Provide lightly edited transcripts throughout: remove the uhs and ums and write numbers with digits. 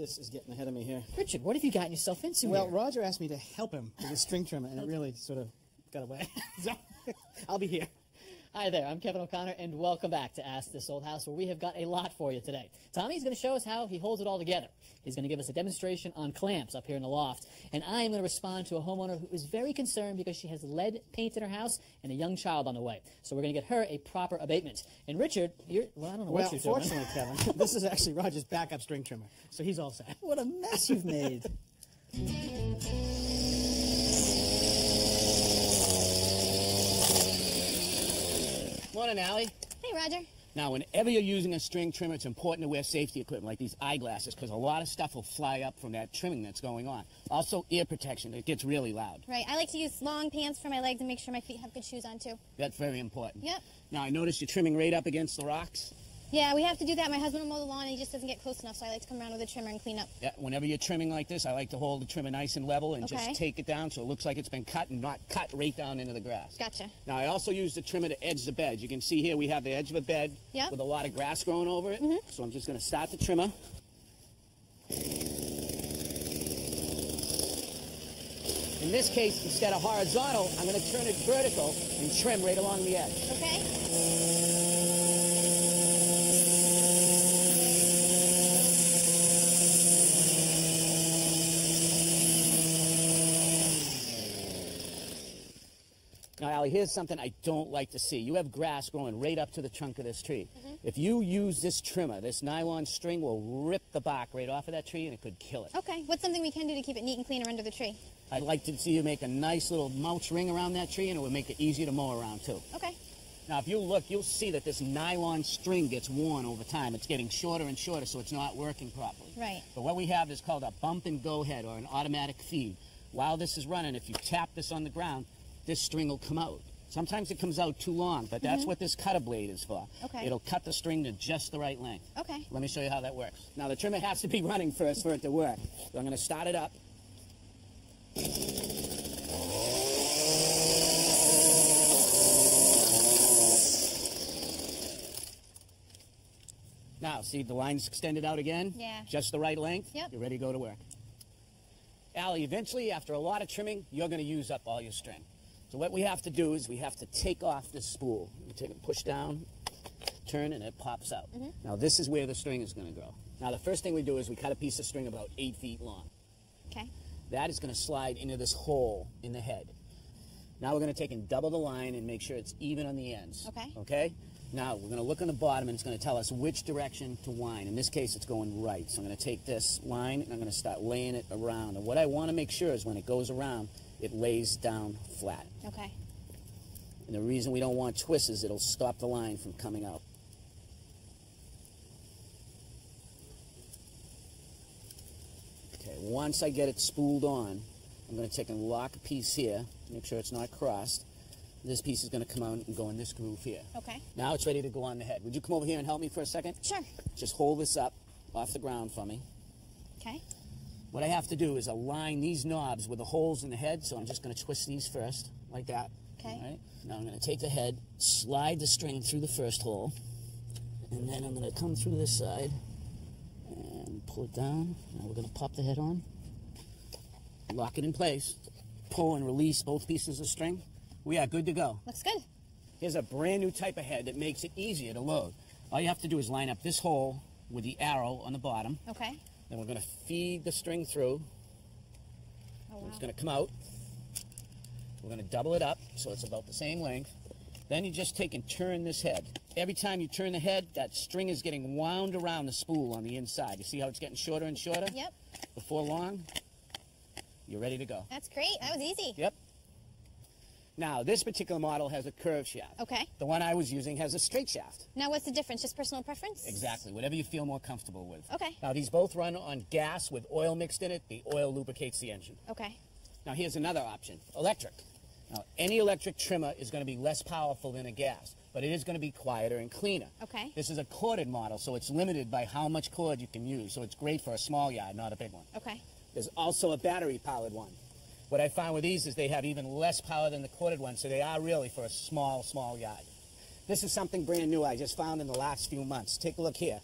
this is getting ahead of me here. Richard, what have you gotten yourself into Well, here? Roger asked me to help him with his string trimmer, and it really sort of got away. So, I'll be here. Hi there, I'm Kevin O'Connor, and welcome back to Ask This Old House, where we have got a lot for you today. Tommy's going to show us how he holds it all together. He's going to give us a demonstration on clamps up here in the loft, and I am going to respond to a homeowner who is very concerned because she has lead paint in her house and a young child on the way. So we're going to get her a proper abatement. And Richard, well, I don't know what you're doing. Well, fortunately, Kevin, this is actually Roger's backup string trimmer, so he's all set. What a mess you've made. Morning, Allie. Hey, Roger. Now, whenever you're using a string trimmer, it's important to wear safety equipment like these eyeglasses because a lot of stuff will fly up from that trimming that's going on. Also, ear protection. It gets really loud. Right. I like to use long pants for my legs and make sure my feet have good shoes on, too. That's very important. Yep. Now, I noticed you're trimming right up against the rocks. Yeah, we have to do that. My husband will mow the lawn, and he just doesn't get close enough, so I like to come around with a trimmer and clean up. Yeah, whenever you're trimming like this, I like to hold the trimmer nice and level and just take it down so it looks like it's been cut and not cut right down into the grass. Gotcha. Now, I also use the trimmer to edge the bed. You can see here we have the edge of a bed with a lot of grass growing over it. So I'm just going to start the trimmer. In this case, instead of horizontal, I'm going to turn it vertical and trim right along the edge. Okay. Now, Allie, here's something I don't like to see. You have grass growing right up to the trunk of this tree. If you use this trimmer, this nylon string will rip the bark right off of that tree and it could kill it. Okay. What's something we can do to keep it neat and cleaner under the tree? I'd like to see you make a nice little mulch ring around that tree, and it would make it easier to mow around, too. Okay. Now, if you look, you'll see that this nylon string gets worn over time. It's getting shorter and shorter, so it's not working properly. Right. But what we have is called a bump and go head, or an automatic feed. While this is running, if you tap this on the ground, this string will come out. Sometimes it comes out too long, but that's what this cutter blade is for. Okay. It'll cut the string to just the right length. Okay. Let me show you how that works. Now, the trimmer has to be running first for it to work. So I'm going to start it up. Now, see the line's extended out again? Yeah. Just the right length? Yep. You're ready to go to work. Allie, eventually, after a lot of trimming, you're going to use up all your string. So what we have to do is we have to take off this spool. You take it, push down, turn, and it pops out. Now, this is where the string is going to go. Now, the first thing we do is we cut a piece of string about 8 feet long. Okay. That is going to slide into this hole in the head. Now we're going to take and double the line and make sure it's even on the ends. Okay. Okay? Now we're going to look on the bottom and it's going to tell us which direction to wind. In this case, it's going right. So I'm going to take this line and I'm going to start laying it around. And what I want to make sure is when it goes around, it lays down flat. Okay. And the reason we don't want twists is it'll stop the line from coming out. Okay, once I get it spooled on, I'm going to take and lock a piece here, make sure it's not crossed. This piece is going to come out and go in this groove here. Okay. Now it's ready to go on the head. Would you come over here and help me for a second? Sure. Just hold this up off the ground for me. Okay. What I have to do is align these knobs with the holes in the head, so I'm just going to twist these first, like that. Okay. All right. Now I'm going to take the head, slide the string through the first hole, and then I'm going to come through this side and pull it down. Now we're going to pop the head on, lock it in place, pull and release both pieces of string. We are good to go. Looks good. Here's a brand new type of head that makes it easier to load. All you have to do is line up this hole with the arrow on the bottom. Okay. Then we're going to feed the string through. Oh, wow. It's going to come out. We're going to double it up so it's about the same length. Then you just take and turn this head. Every time you turn the head, that string is getting wound around the spool on the inside. You see how it's getting shorter and shorter? Yep. Before long, you're ready to go. That's great. That was easy. Yep. Now, this particular model has a curved shaft. Okay. The one I was using has a straight shaft. Now, what's the difference? Just personal preference? Exactly. Whatever you feel more comfortable with. Okay. Now, these both run on gas with oil mixed in it. The oil lubricates the engine. Okay. Now, here's another option, electric. Now, any electric trimmer is going to be less powerful than a gas, but it is going to be quieter and cleaner. Okay. This is a corded model, so it's limited by how much cord you can use, so it's great for a small yard, not a big one. Okay. There's also a battery-powered one. What I found with these is they have even less power than the corded one, so they are really for a small yard. This is something brand new I just found in the last few months. Take a look here.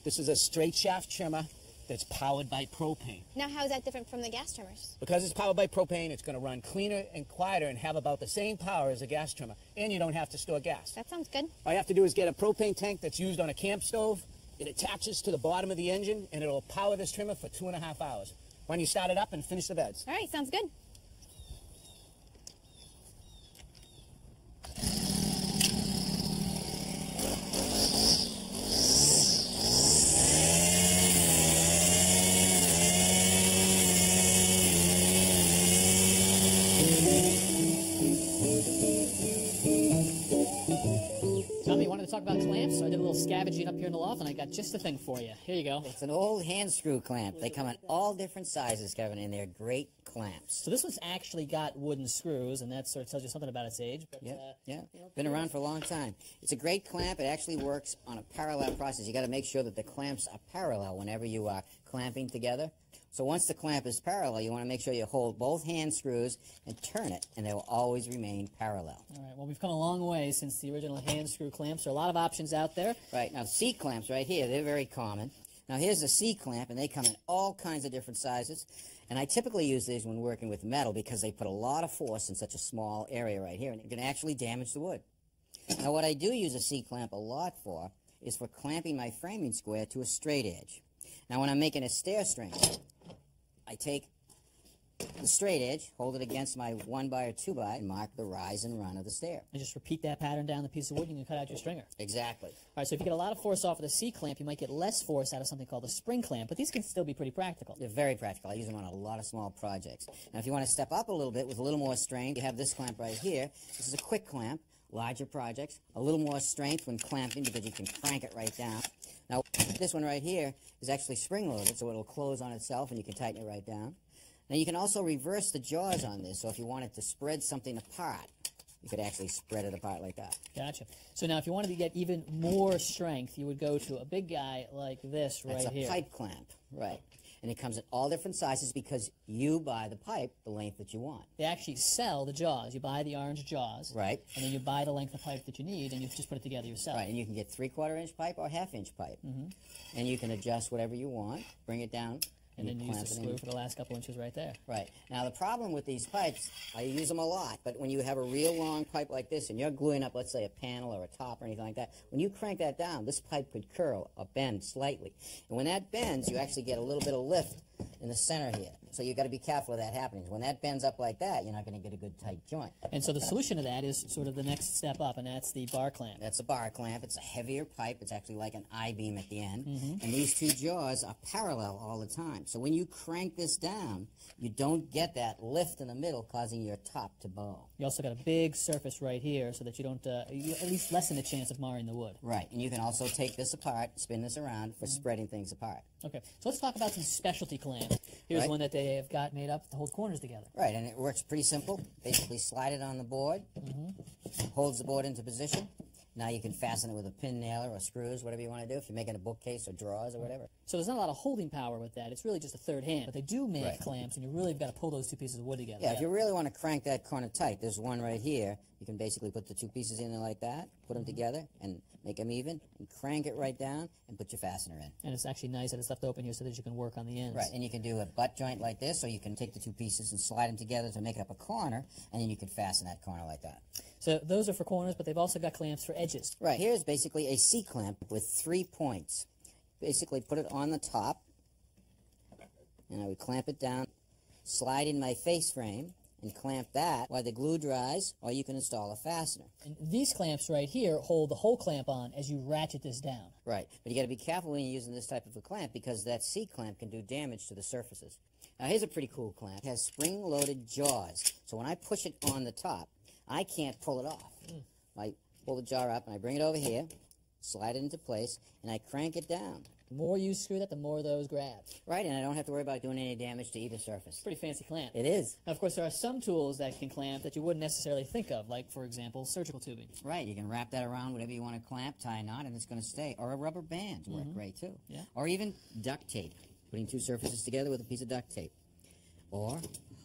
This is a straight shaft trimmer that's powered by propane. Now, how is that different from the gas trimmers? Because it's powered by propane, it's going to run cleaner and quieter and have about the same power as a gas trimmer. And you don't have to store gas. That sounds good. All you have to do is get a propane tank that's used on a camp stove. It attaches to the bottom of the engine, and it'll power this trimmer for 2.5 hours. When you start it up and finish the beds. All right, sounds good. Tommy, you wanted to talk about clamps, so I did a little scavenging up here in the loft, and I got just the thing for you. Here you go. It's an old hand screw clamp. They come in all different sizes, Kevin, and they're great clamps. So this one's actually got wooden screws, and that sort of tells you something about its age. But, Yeah. Been around for a long time. It's a great clamp. It actually works on a parallel process. You got to make sure that the clamps are parallel whenever you are clamping together. So once the clamp is parallel, you want to make sure you hold both hand screws and turn it, and they will always remain parallel. All right, well, we've come a long way since the original hand screw clamps. There are a lot of options out there. Right, now C clamps right here, they're very common. Now here's a C clamp, and they come in all kinds of different sizes. And I typically use these when working with metal because they put a lot of force in such a small area right here, and it can actually damage the wood. Now what I do use a C clamp a lot for is for clamping my framing square to a straight edge. Now when I'm making a stair string, I take the straight edge, hold it against my 1x or 2x, and mark the rise and run of the stair. And just repeat that pattern down the piece of wood, and you can cut out your stringer. Exactly. All right, so if you get a lot of force off of the C clamp, you might get less force out of something called a spring clamp, but these can still be pretty practical. They're very practical. I use them on a lot of small projects. Now, if you want to step up a little bit with a little more strength, you have this clamp right here. This is a quick clamp, larger projects, a little more strength when clamping because you can crank it right down. Now, this one right here is actually spring-loaded, so it'll close on itself and you can tighten it right down. Now, you can also reverse the jaws on this, so if you wanted to spread something apart, you could actually spread it apart like that. Gotcha. So now if you wanted to get even more strength, you would go to a big guy like this right That's here. a pipe clamp, right. And it comes in all different sizes because you buy the pipe the length that you want. They actually sell the jaws. You buy the orange jaws. Right. And then you buy the length of pipe that you need, and you just put it together yourself. Right, and you can get 3/4 inch pipe or 1/2 inch pipe. And you can adjust whatever you want, bring it down, And then you use the clamp it screw in. for the last couple inches right there. Right. Now, the problem with these pipes, I use them a lot, but when you have a real long pipe like this and you're gluing up, let's say, a panel or a top or anything like that, when you crank that down, this pipe could curl or bend slightly. And when that bends, you actually get a little bit of lift in the center here. So you've got to be careful of that happening. When that bends up like that, you're not going to get a good tight joint. And so the solution to that is sort of the next step up, and that's the bar clamp. That's a bar clamp. It's a heavier pipe. It's actually like an I-beam at the end. And these two jaws are parallel all the time. So when you crank this down, you don't get that lift in the middle causing your top to bow. You also got a big surface right here so that you don't, you at least lessen the chance of marring the wood. Right. And you can also take this apart, spin this around for spreading things apart. Okay, so let's talk about some specialty clamps. Here's Right. one that they have got made up to hold corners together. Right. And it works pretty simple. Basically slide it on the board, holds the board into position. Now you can fasten it with a pin nailer or screws, whatever you want to do, if you're making a bookcase or drawers or whatever. So there's not a lot of holding power with that. It's really just a third hand. But they do make Right. clamps, and you really got to pull those two pieces of wood together. Yeah, if you really want to crank that corner tight, there's one right here. You can basically put the two pieces in there like that, put them together, and make them even, and crank it right down, and put your fastener in. And it's actually nice that it's left open here so that you can work on the ends. Right, and you can do a butt joint like this, or you can take the two pieces and slide them together to make up a corner, and then you can fasten that corner like that. So those are for corners, but they've also got clamps for edges. Right, here's basically a C-clamp with 3 points. Basically put it on the top, and I would clamp it down, slide in my face frame, and clamp that while the glue dries, or you can install a fastener. And these clamps right here hold the whole clamp on as you ratchet this down. Right, but you got to be careful when you're using this type of a clamp because that C-clamp can do damage to the surfaces. Now here's a pretty cool clamp. It has spring-loaded jaws, so when I push it on the top, I can't pull it off. I pull the jar up and I bring it over here, slide it into place, and I crank it down. The more you screw that, the more those grab. Right, and I don't have to worry about doing any damage to either surface. Pretty fancy clamp. It is. Now, of course, there are some tools that can clamp that you wouldn't necessarily think of, like, for example, surgical tubing. Right, you can wrap that around whatever you want to clamp, tie a knot, and it's going to stay. Or a rubber band work great, too. Yeah. Or even duct tape, putting two surfaces together with a piece of duct tape. Or,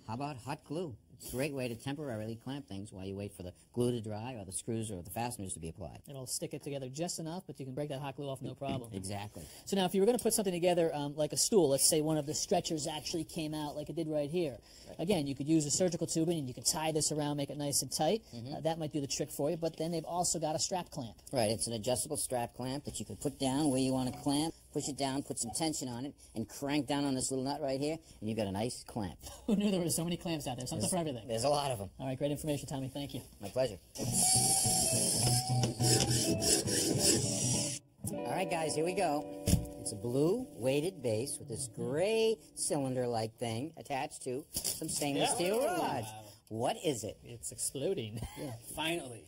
how about hot glue? It's a great way to temporarily clamp things while you wait for the glue to dry or the screws or the fasteners to be applied. It'll stick it together just enough, but you can break that hot glue off no problem. Exactly. So now, if you were going to put something together like a stool, let's say one of the stretchers actually came out like it did right here. Again, you could use a surgical tubing and you could tie this around, make it nice and tight. That might do the trick for you, but then they've also got a strap clamp. Right, it's an adjustable strap clamp that you can put down where you want to clamp, push it down, put some tension on it, and crank down on this little nut right here, and you've got a nice clamp. Who knew there were so many clamps out there? Something for everything. There's a lot of them. All right, great information, Tommy. Thank you. My pleasure. All right, guys, here we go. It's a blue weighted base with this gray cylinder-like thing attached to some stainless steel rods. What is it? It's exploding. Finally,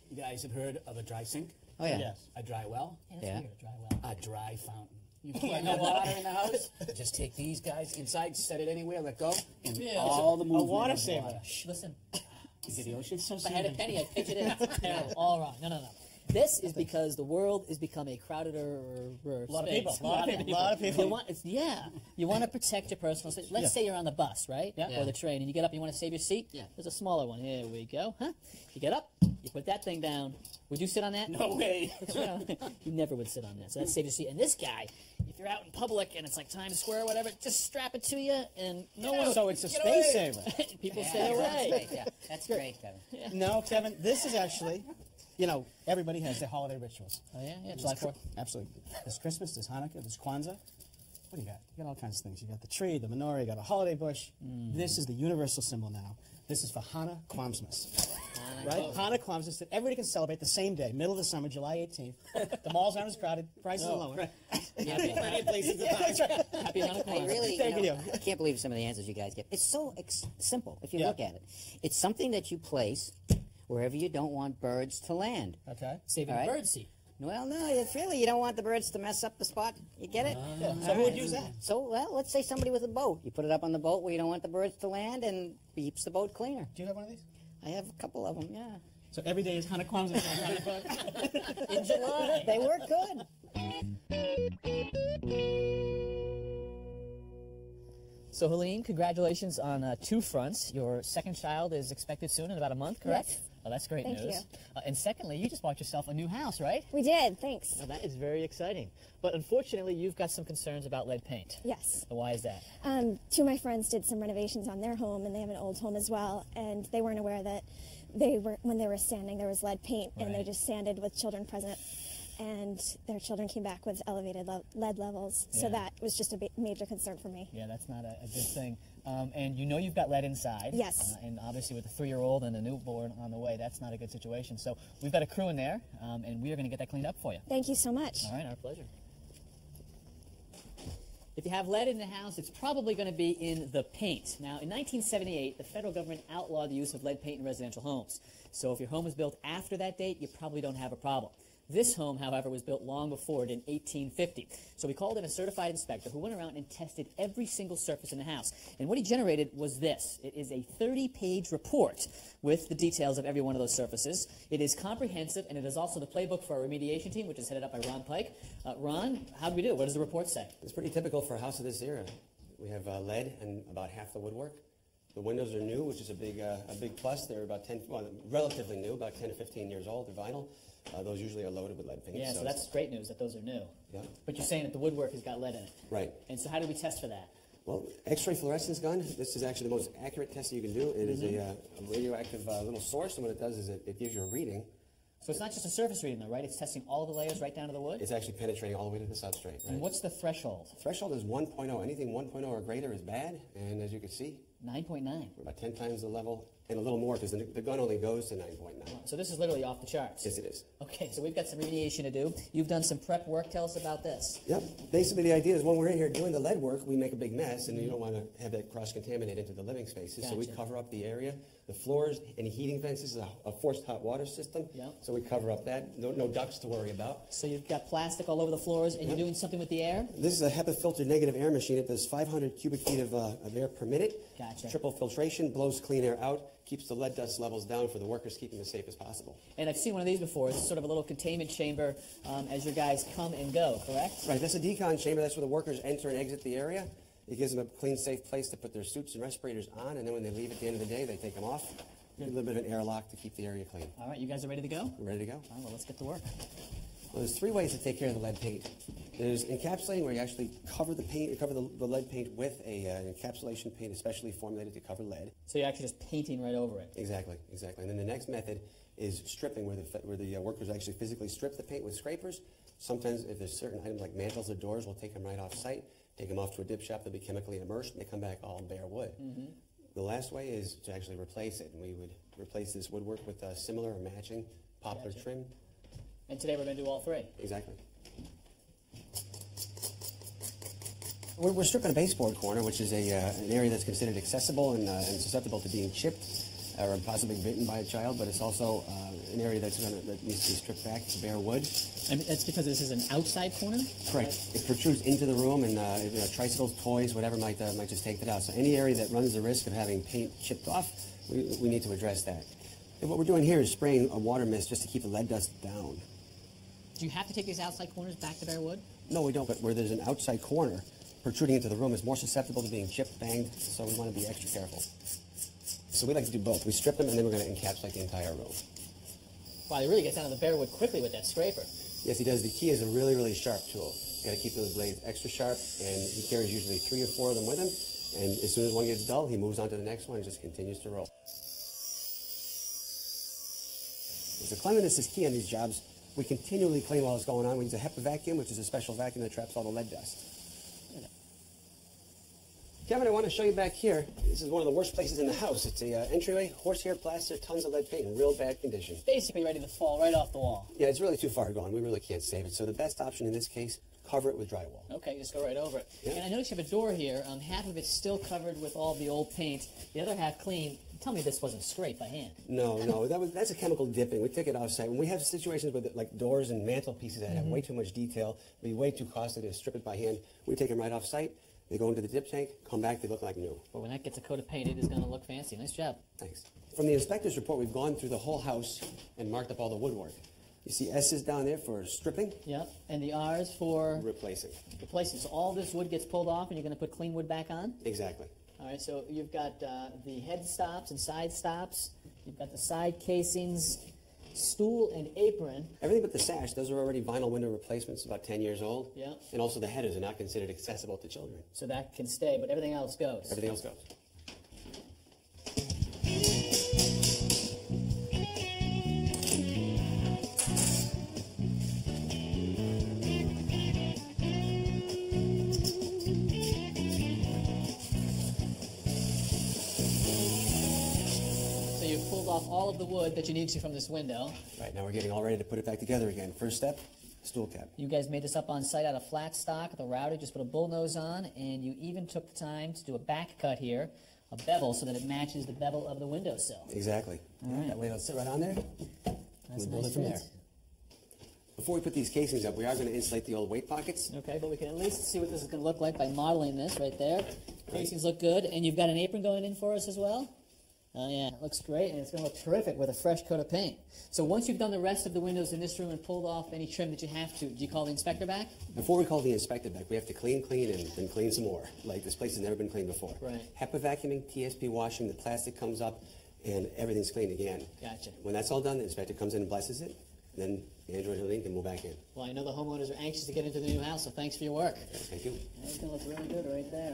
you guys have heard of a dry sink? Oh, yeah. Yes. A dry well? Yeah. Weird, dry well. A dry fountain. You can't have water in the house? Just take these guys inside, set it anywhere, let go, and all the movement. A water of saver. water. Shh, listen. Is it the ocean? If I had a penny, I'd pitch it in. Terrible. All wrong. No. This is because the world has become a crowded A lot of space. people. A lot of people. You want to protect your personal space. Let's say you're on the bus, right? Yeah. Or the train, and you get up and you want to save your seat. Yeah. There's a smaller one. Here we go. Huh? You get up, you put that thing down. Would you sit on that? No way. You never would sit on that. So that saves your seat. And this guy, if you're out in public and it's like Times Square or whatever, just strap it to you, and no one. So it's a Get space away. saver. People stay away. Yeah, that's great, Kevin. No, Kevin, this is actually, everybody has their holiday rituals. Oh yeah, July 4th. Absolutely. There's Christmas, there's Hanukkah, there's Kwanzaa. What do you got? You got all kinds of things. You got the tree, the menorah, you got a holiday bush. This is the universal symbol now. This is for Hana Kwamsmas. Right? Hana Kwamsmas that everybody can celebrate the same day, middle of the summer, July 18th. The malls aren't as crowded, prices are lower. Happy Hanukkah. I really, Thank you. I can't believe some of the answers you guys get. It's so simple if you look at it. It's something that you place wherever you don't want birds to land. Okay. Saving All right. the bird seat. Well, no, it's really, you don't want the birds to mess up the spot. You get it? So who would use that? So, well, let's say somebody with a boat. You put it up on the boat where you don't want the birds to land and keeps the boat cleaner. Do you have one of these? I have a couple of them, yeah. So every day is Hana Kwamsmas. In July. They work good. So, Helene, congratulations on 2 fronts. Your second child is expected soon, in about a month, correct? Yes. Oh, that's great Thank news. you. And secondly, you just bought yourself a new house, right? We did, thanks. Now, that is very exciting. But unfortunately, you've got some concerns about lead paint. Yes. Why is that? 2 of my friends did some renovations on their home, and they have an old home as well, and they weren't aware that when they were sanding, there was lead paint, and they Right. just sanded with children present, and their children came back with elevated lead levels. So Yeah. that was just a major concern for me. Yeah, that's not a good thing. And you know you've got lead inside. Yes. And obviously with a 3-year-old and a newborn on the way, that's not a good situation. So we've got a crew in there, and we are going to get that cleaned up for you. Thank you so much. All right, our pleasure. If you have lead in the house, it's probably going to be in the paint. Now, in 1978, the federal government outlawed the use of lead paint in residential homes. So if your home was built after that date, you probably don't have a problem. This home, however, was built long before it in 1850. So we called in a certified inspector who went around and tested every single surface in the house. And what he generated was this. It is a 30-page report with the details of every one of those surfaces. It is comprehensive, and it is also the playbook for our remediation team, which is headed up by Ron Pike. Ron, how do we do? What does the report say? It's pretty typical for a house of this era. We have lead and about half the woodwork. The windows are new, which is a big plus. They're about relatively new, about 10 to 15 years old. They're vinyl. Those usually are loaded with lead paint. Yeah, so that's great news that those are new. Yeah. But you're saying that the woodwork has got lead in it. Right. And so how do we test for that? Well, X-ray fluorescence gun. This is actually the most accurate test that you can do. It is a radioactive little source, and what it does is it gives you a reading. So it's not just a surface reading, though, right? It's testing all the layers right down to the wood? It's actually penetrating all the way to the substrate. Right? And what's the threshold? Threshold is 1.0. Anything 1.0 or greater is bad, and as you can see, 9.9. we're about 10 times the level, and a little more because the gun only goes to 9.9. So this is literally off the charts. Yes, it is. Okay, so we've got some remediation to do. You've done some prep work. Tell us about this. Yep. Basically, the idea is when we're in here doing the lead work, we make a big mess, and you don't want to have that cross-contaminate into the living spaces. So we Gotcha. cover up the area, the floors, any heating vents. This is a forced hot water system. Yep. So we cover up that. No ducts to worry about. So you've got plastic all over the floors, and you're doing something with the air? This is a HEPA filter negative air machine. It does 500 cubic feet of air per minute. Gotcha. Triple filtration, blows clean air out, keeps the lead dust levels down for the workers, keeping them as safe as possible. And I've seen one of these before. It's sort of a little containment chamber as your guys come and go, correct? Right, that's a decon chamber. That's where the workers enter and exit the area. It gives them a clean, safe place to put their suits and respirators on, and then when they leave at the end of the day, they take them off. A little bit of an airlock to keep the area clean. All right, you guys are ready to go? We're ready to go. All right, well, let's get to work. Well, there's 3 ways to take care of the lead paint. There's encapsulating, where you actually cover the paint, cover the lead paint with an encapsulation paint especially formulated to cover lead. So you're actually just painting right over it. Exactly, exactly. And then the next method is stripping, where the workers actually physically strip the paint with scrapers. Sometimes, if there's certain items like mantles or doors, we'll take them right off site, take them off to a dip shop, they'll be chemically immersed, and they come back all bare wood. The last way is to actually replace it, and we would replace this woodwork with similar or matching poplar trim. And today we're going to do all 3. Exactly. We're stripping a baseboard corner, which is an area that's considered accessible and susceptible to being chipped or possibly bitten by a child, but it's also an area that needs to be stripped back to bare wood. And that's because this is an outside corner? Correct. It protrudes into the room, and tricycles, toys, whatever might just take that out. So any area that runs the risk of having paint chipped off, we need to address that. And what we're doing here is spraying a water mist just to keep the lead dust down. Do you have to take these outside corners back to bare wood? No, we don't, but where there's an outside corner protruding into the room is more susceptible to being chipped, banged, so we want to be extra careful. So we like to do both. We strip them, and then we're going to encapsulate the entire room. Wow, he really gets out of the bare wood quickly with that scraper. Yes, he does. The key is a really, really sharp tool. You got to keep those blades extra sharp, and he carries usually 3 or 4 of them with him. And as soon as one gets dull, he moves on to the next one and just continues to roll. So cleanliness is key on these jobs. We continually clean while it's going on. We use a HEPA vacuum, which is a special vacuum that traps all the lead dust. Kevin, I want to show you back here. This is one of the worst places in the house. It's a entryway, horsehair plaster, tons of lead paint in real bad condition. Basically ready to fall right off the wall. Yeah, it's really too far gone. We really can't save it. So the best option in this case, cover it with drywall. Okay, just go right over it. Yeah. And I noticed you have a door here. Half of it's still covered with all the old paint. The other half clean. Tell me this wasn't scraped by hand. No, that's a chemical dipping. We took it off-site. When we have situations with like doors and mantelpieces that have way too much detail, it'd be way too costly to strip it by hand. We take them right off-site. They go into the dip tank, come back, they look like new. Well, when that gets a coat of paint, it is going to look fancy. Nice job. Thanks. From the inspector's report, we've gone through the whole house and marked up all the woodwork. You see S's down there for stripping? Yep. And the R's for? Replacing. Replacing. So all this wood gets pulled off and you're going to put clean wood back on? Exactly. All right, so you've got the head stops and side stops. You've got the side casings, stool and apron. Everything but the sash. Those are already vinyl window replacements, about 10 years old. Yeah. And also the headers are not considered accessible to children. So that can stay, but everything else goes. Everything else goes. Off all of the wood that you need to from this window. Right, now we're getting all ready to put it back together again. First step, stool cap. You guys made this up on site out of flat stock with a router, just put a bullnose on, and you even took the time to do a back cut here, a bevel, so that it matches the bevel of the windowsill. Exactly. All right. That way it'll sit right on there. That's We'll build nice it from fit. there. Before we put these casings up, we are going to insulate the old weight pockets. Okay, but we can at least see what this is going to look like by modeling this right there. Casings look good, and you've got an apron going in for us as well? Oh yeah, it looks great, and it's going to look terrific with a fresh coat of paint. So once you've done the rest of the windows in this room and pulled off any trim that you have to, do you call the inspector back? Before we call the inspector back, we have to clean, and then clean some more. Like this place has never been cleaned before. Right. HEPA vacuuming, TSP washing, the plastic comes up, and everything's cleaned again. Gotcha. When that's all done, the inspector comes in and blesses it, and then Android and Helene can move back in. Well, I know the homeowners are anxious to get into the new house, so thanks for your work. Thank you. It's going to look really good right there.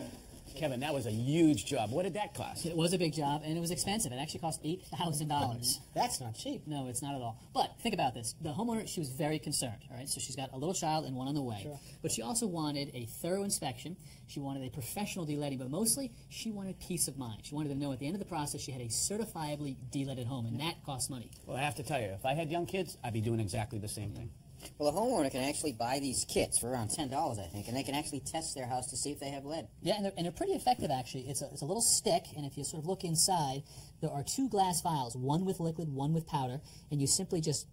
Kevin, that was a huge job. What did that cost? It was a big job, and it was expensive. It actually cost $8,000. That's not cheap. No, it's not at all. But think about this. The homeowner, she was very concerned, all right? So she's got a little child and one on the way. Sure. But she also wanted a thorough inspection. She wanted a professional de-leading, but mostly she wanted peace of mind. She wanted to know at the end of the process she had a certifiably de-leaded home, and that costs money. Well, I have to tell you, if I had young kids, I'd be doing exactly the same thing. Well, the homeowner can actually buy these kits for around $10, I think, and they can actually test their house to see if they have lead. Yeah, and they're pretty effective, actually. It's a little stick, and if you sort of look inside, there are 2 glass vials, one with liquid, one with powder, and you simply just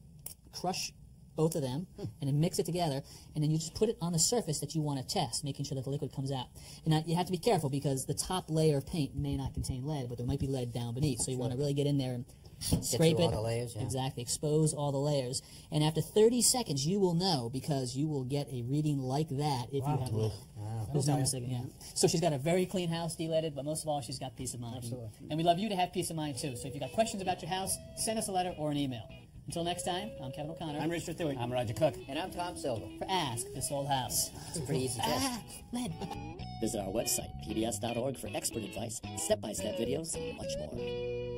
crush both of them and then mix it together, and then you just put it on the surface that you want to test, making sure that the liquid comes out. And now you have to be careful because the top layer of paint may not contain lead, but there might be lead down beneath, so you want to really get in there and scrape through it. all the layers, yeah. Exactly. Expose all the layers. And after 30 seconds, you will know because you will get a reading like that if you have a... Who's not mistaken, yeah. So she's got a very clean house, de-leaded, but most of all, she's got peace of mind. Absolutely. And we'd love you to have peace of mind, too. So if you've got questions about your house, send us a letter or an email. Until next time, I'm Kevin O'Connor. I'm Richard Thewey. I'm Roger Cook. And I'm Tom Silver. For Ask This Old House. It's a pretty easy test. Lead. Visit our website, pbs.org, for expert advice, step-by-step videos, and much more.